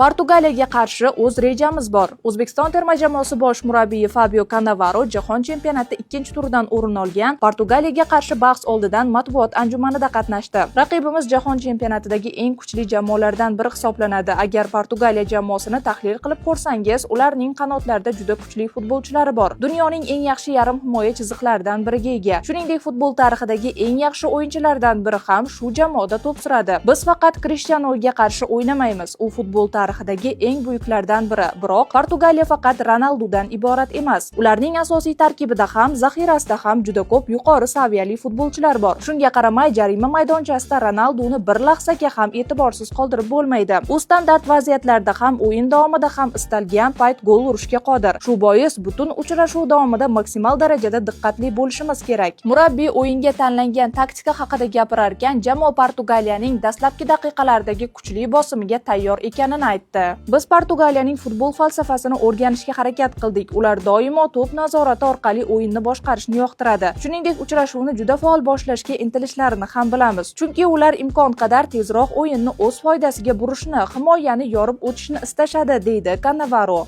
Portugaliyaga qarshi o'z rejamiz bor. O'zbekiston terma jamoasi bosh murabbiyi Fabio Cannavaro Jahon chempionati ikkinchi turidan o'rin olgan Portugaliyaga qarshi bahs oldidan matbuot anjumanida qatnashdi. Raqibimiz Jahon chempionatidagi eng kuchli jamoalardan biri hisoblanadi. Agar Portugaliya jamoasini tahlil qilib ko'rsangiz, ularning qanotlarida juda kuchli futbolchilari bor. Dunyoning eng yaxshi yarim himoya chiziqlaridan biriga ega. Shuningdek, futbol tarixidagi eng yaxshi o'yinchilardan biri ham shu jamoada to'p suradi. Biz faqat Krishtianuga qarshi o'ynamaymiz. U futbol tarixidagi eng buyuklardan biri. Biroq Portugaliya faqat Ronaldudan iborat emas. Ularning asosiy tarkibida ham, zaxirasida ham juda ko'p yuqori saviyali futbolchilar bor. Shunga qaramay, jarima maydonchasida Ronalduni bir lahzaga ham e'tiborsiz qoldirib bo'lmaydi. U standart vaziyatlarda ham, o'yin davomida ham istalgan payt gol urishga qodir. Shu bois butun uchrashuv davomida maksimal darajada diqqatli bo'lishimiz kerak. Murabbiy o'yinga tanlangan taktika haqida gapirar ekan, jamoa Portugaliyaning dastlabki daqiqalardagi kuchli bosimiga tayyor ekanini aytdi. Biz Portugaliyaning futbol falsafasini o'rganishga harakat qildik. Ular doimo to'p nazorati orqali o'yinni boshqarishni yoqtiradi. Shuningdek, uchrashuvni juda faol boshlashga intilishlarini ham bilamiz. Chunki ular imkon qadar tezroq o'yinni o'z foydasiga burishni, himoyani yorib o'tishni istashadi, deydi Cannavaro.